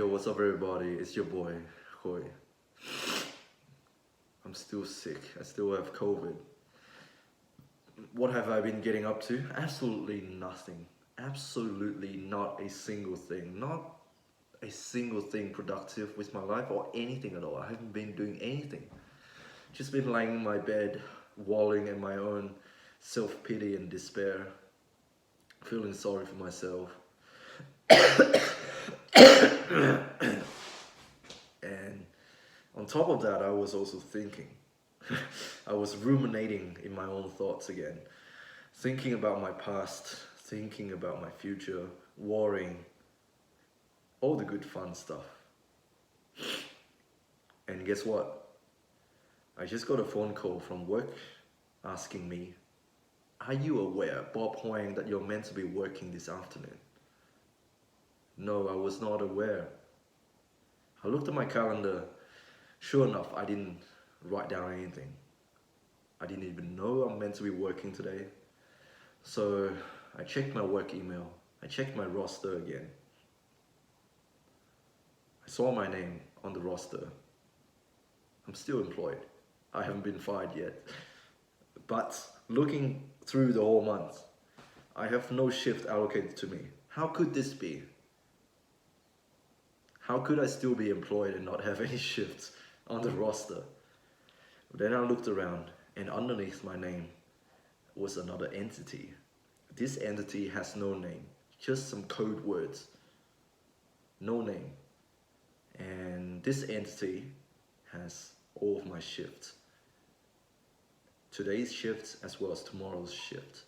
Yo, what's up everybody? It's your boy, Khoi. I'm still sick. I still have COVID. What have I been getting up to? Absolutely nothing. Absolutely not a single thing. Not a single thing productive with my life or anything at all. I haven't been doing anything. Just been lying in my bed, wallowing in my own self-pity and despair, feeling sorry for myself. And on top of that, I was also thinking. I was ruminating in my own thoughts again, thinking about my past, thinking about my future, worrying, all the good fun stuff. And guess what? I just got a phone call from work asking me, are you aware, Bob Huang, that you're meant to be working this afternoon? No, I was not aware. I looked at my calendar. Sure enough, I didn't write down anything. I didn't even know I'm meant to be working today. So I checked my work email. I checked my roster again. I saw my name on the roster. I'm still employed. I haven't been fired yet. But looking through the whole month, I have no shift allocated to me. How could this be? How could I still be employed and not have any shifts on the roster? Then I looked around, and underneath my name was another entity. This entity has no name, just some code words. No name. And this entity has all of my shifts. Today's shift as well as tomorrow's shift.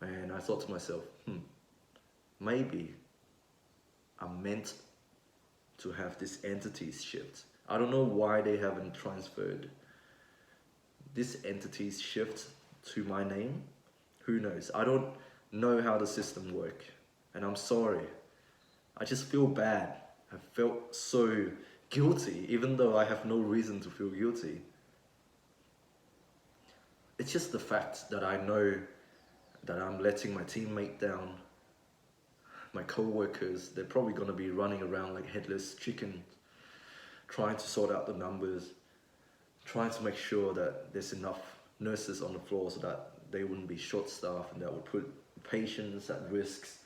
And I thought to myself, maybe I'm meant to have this entity's shift. I don't know why they haven't transferred this entity's shift to my name. Who knows? I don't know how the system works, and I'm sorry. I just feel bad. I felt so guilty, even though I have no reason to feel guilty. It's just the fact that I know that I'm letting my teammate down. My co-workers, they're probably gonna be running around like headless chicken, trying to sort out the numbers, trying to make sure that there's enough nurses on the floor so that they wouldn't be short-staffed and that would put patients at risks,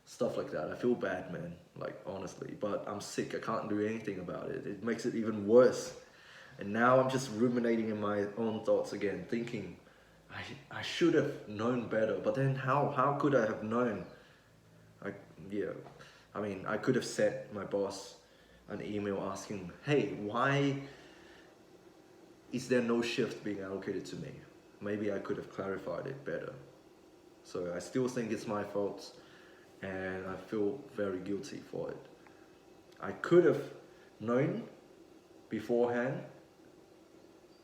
stuff like that. I feel bad, man, like honestly, but I'm sick. I can't do anything about it. It makes it even worse. And now I'm just ruminating in my own thoughts again, thinking I should have known better, but then how could I have known? I could have sent my boss an email asking, hey, why is there no shift being allocated to me? Maybe I could have clarified it better. So I still think it's my fault, and I feel very guilty for it. I could have known beforehand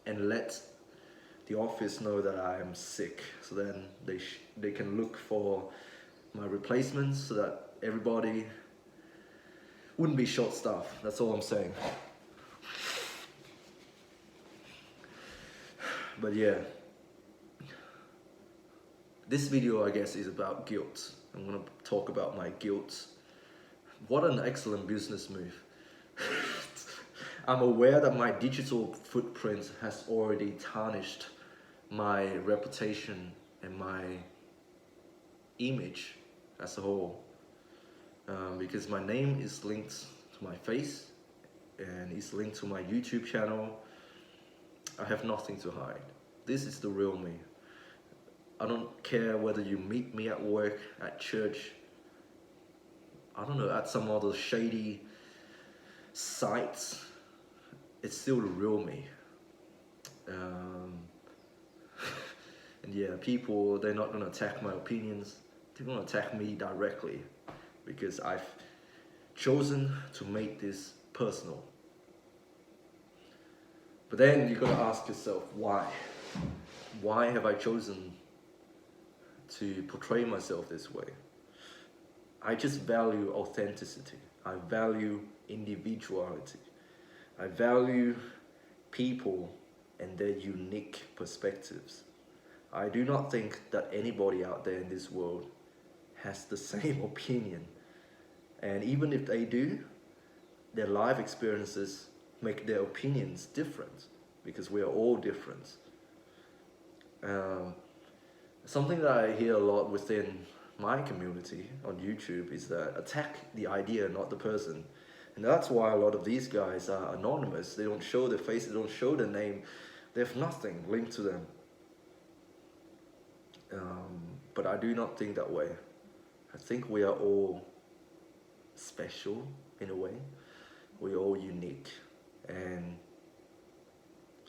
and let the office know that I am sick, so then they can look for my replacements so that everybody wouldn't be short-staffed. That's all I'm saying. But yeah, this video I guess is about guilt. I'm gonna talk about my guilt. What an excellent business move. I'm aware that my digital footprint has already tarnished my reputation and my image as a whole, because my name is linked to my face and it's linked to my YouTube channel. I have nothing to hide. This is the real me. I don't care whether you meet me at work, at church, I don't know, at some other shady sites. It's still the real me. And yeah, people, they're not gonna attack my opinions. They're gonna attack me directly because I've chosen to make this personal. But then you gotta ask yourself, why? Why have I chosen to portray myself this way? I just value authenticity. I value individuality. I value people and their unique perspectives. I do not think that anybody out there in this world has the same opinion And even if they do, their life experiences make their opinions different because we are all different. Um, Something that I hear a lot within my community on YouTube is that attack the idea, not the person. And that's why a lot of these guys are anonymous. They don't show their face, they don't show their name, they have nothing linked to them. But I do not think that way. I think we are all special in a way. We're all unique. And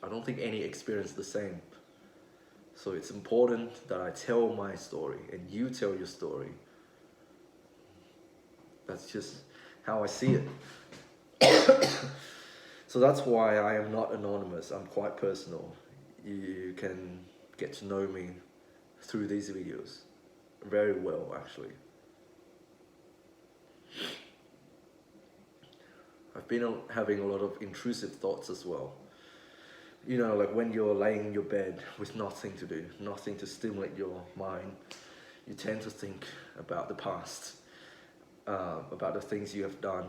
I don't think any experience the same. So it's important that I tell my story and you tell your story. That's just how I see it. So that's why I am not anonymous. I'm quite personal. You can get to know me through these videos very well, actually. I've been having a lot of intrusive thoughts as well. You know, like when you're laying in your bed with nothing to do, nothing to stimulate your mind, you tend to think about the past, about the things you have done,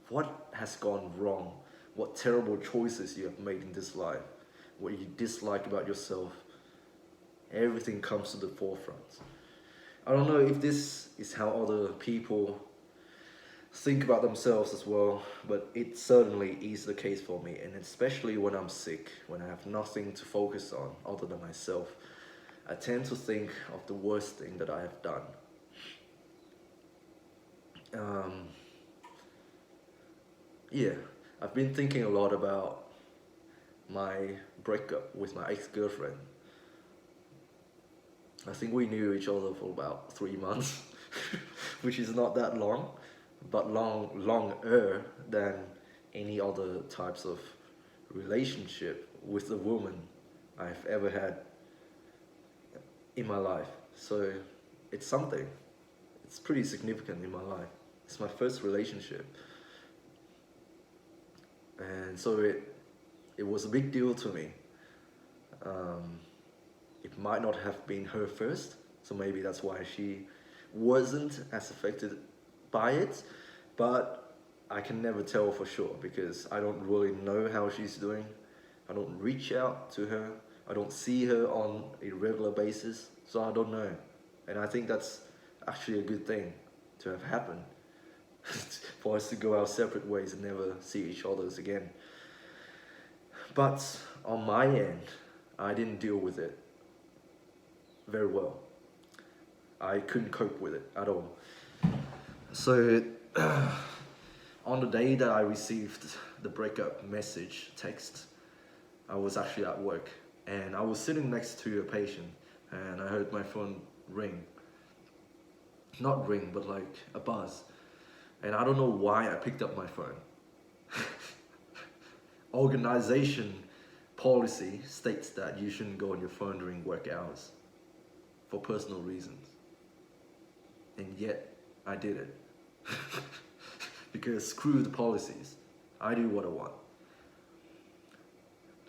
what has gone wrong, what terrible choices you have made in this life, what you dislike about yourself. Everything comes to the forefront. I don't know if this is how other people think about themselves as well, but it certainly is the case for me, and especially when I'm sick, when I have nothing to focus on other than myself, I tend to think of the worst thing that I have done. Yeah, I've been thinking a lot about my breakup with my ex-girlfriend. I think we knew each other for about 3 months, which is not that long, but longer than any other types of relationship with a woman I've ever had in my life. So it's something. It's pretty significant in my life. It's my first relationship. And so it was a big deal to me. It might not have been her first, so maybe that's why she wasn't as affected by it, but I can never tell for sure because I don't really know how she's doing. I don't reach out to her. I don't see her on a regular basis, so I don't know. And I think that's actually a good thing to have happened. For us to go our separate ways and never see each other again. But on my end, I didn't deal with it very well. I couldn't cope with it at all. So on the day that I received the breakup message text, I was actually at work and I was sitting next to a patient and I heard my phone ring. Not ring, but like a buzz. And I don't know why I picked up my phone. Organization policy states that you shouldn't go on your phone during work hours for personal reasons. And yet, I did it. Because screw the policies. I do what I want.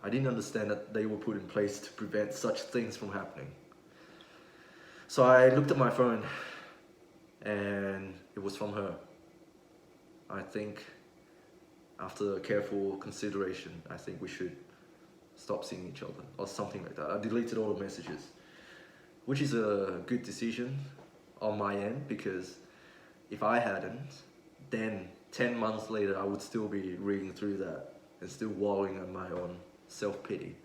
I didn't understand that they were put in place to prevent such things from happening. So I looked at my phone and it was from her. I think after careful consideration, I think we should stop seeing each other or something like that. I deleted all the messages, which is a good decision on my end because if I hadn't, then 10 months later I would still be reading through that and still wallowing on my own self-pity.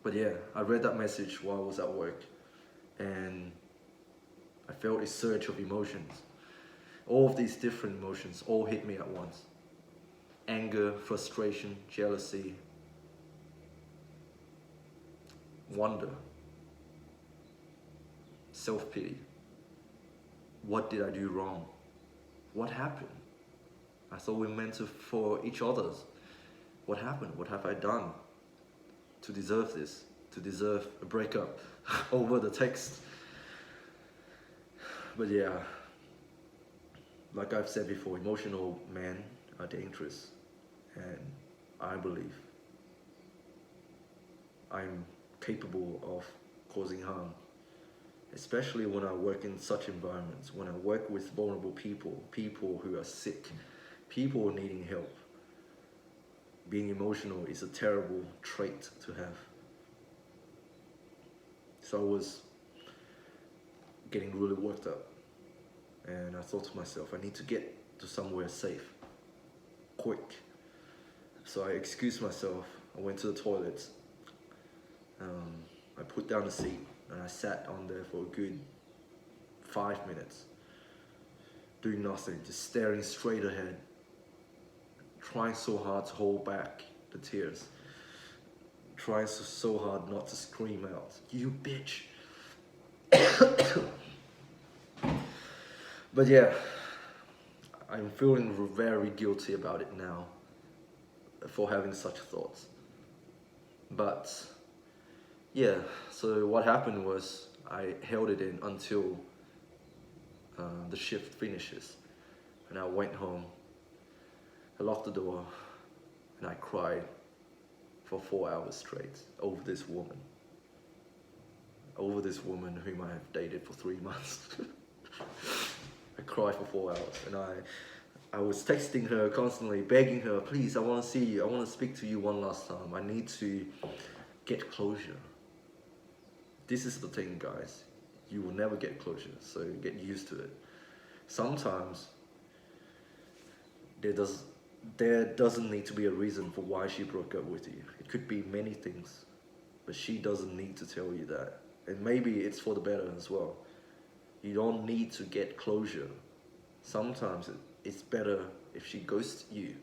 But yeah, I read that message while I was at work and I felt a surge of emotions. All of these different emotions all hit me at once. Anger, frustration, jealousy, wonder, self-pity. What did I do wrong? What happened? I thought we meant for each other's. What happened? What have I done to deserve this? To deserve a breakup over the text? But yeah, like I've said before, emotional men are dangerous. And I believe I'm capable of causing harm. especially when I work in such environments, when I work with vulnerable people, people who are sick, people needing help. Being emotional is a terrible trait to have. So I was getting really worked up, and I thought to myself, I need to get to somewhere safe, quick. So I excused myself, I went to the toilet, I put down the seat, and I sat on there for a good 5 minutes, doing nothing, just staring straight ahead, trying so hard to hold back the tears, trying so hard not to scream out, "You bitch!" But yeah, I'm feeling very guilty about it now, for having such thoughts. But yeah, so what happened was I held it in until the shift finishes, and I went home, I locked the door, and I cried for 4 hours straight over this woman. Over this woman whom I have dated for 3 months. I cried for 4 hours, and I was texting her constantly, begging her, please, I want to see you, I want to speak to you one last time, I need to get closure. This is the thing, guys, you will never get closure, so get used to it. Sometimes there doesn't need to be a reason for why she broke up with you. It could be many things, but she doesn't need to tell you that. And maybe it's for the better as well. You don't need to get closure. Sometimes it's better if she ghosts you,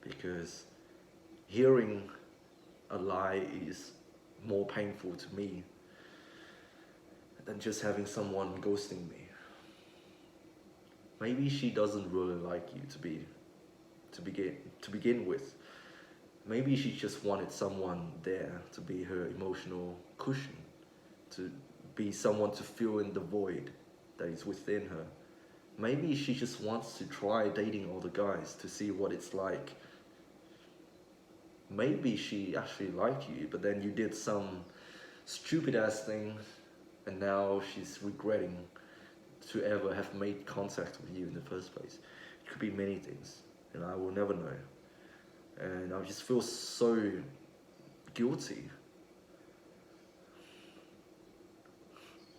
because hearing a lie is more painful to me than just having someone ghosting me. Maybe she doesn't really like you to begin with. Maybe she just wanted someone there to be her emotional cushion, to be someone to fill in the void that is within her. Maybe she just wants to try dating all the guys to see what it's like. Maybe she actually liked you, but then you did some stupid ass thing, and now she's regretting to ever have made contact with you in the first place. It could be many things, and I will never know. And I just feel so guilty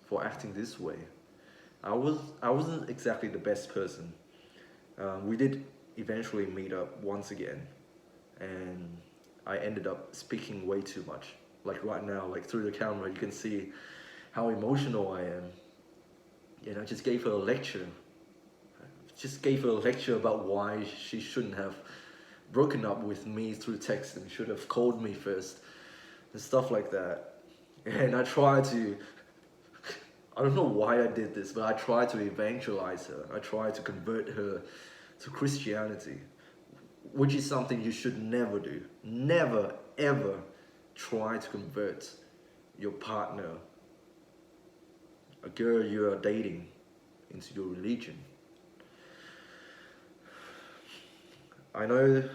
for acting this way. I wasn't exactly the best person. We did eventually meet up once again, and I ended up speaking way too much. Like right now, like through the camera, you can see how emotional I am. And I just gave her a lecture. Just gave her a lecture about why she shouldn't have broken up with me through text and should have called me first and stuff like that. And I tried to, I don't know why I did this, but I tried to evangelize her. I tried to convert her to Christianity, which is something you should never do. Never, ever try to convert your partner, a girl you are dating, into your religion. I know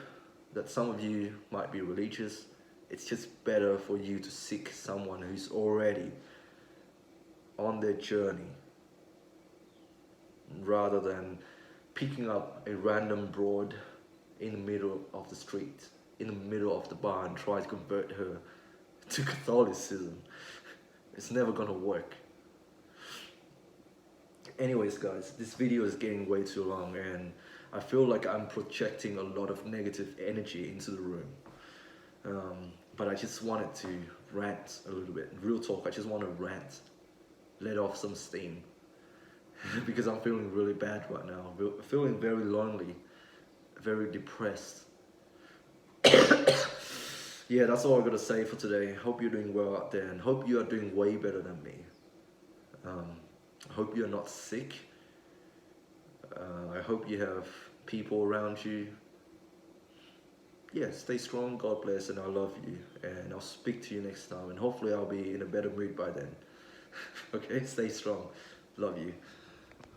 that some of you might be religious. It's just better for you to seek someone who's already on their journey, rather than picking up a random broad in the middle of the street, in the middle of the bar, and try to convert her to Catholicism. It's never gonna work. Anyways, guys, this video is getting way too long, and I feel like I'm projecting a lot of negative energy into the room. But I just wanted to rant a little bit. Real talk, I just want to rant, let off some steam. Because I'm feeling really bad right now. Feeling very lonely, very depressed. Yeah, that's all I'm gonna say for today. Hope you're doing well out there, and hope you are doing way better than me. I hope you're not sick. I hope you have people around you. Yeah, stay strong, God bless, and I love you. And I'll speak to you next time, and hopefully I'll be in a better mood by then. Okay, stay strong. Love you.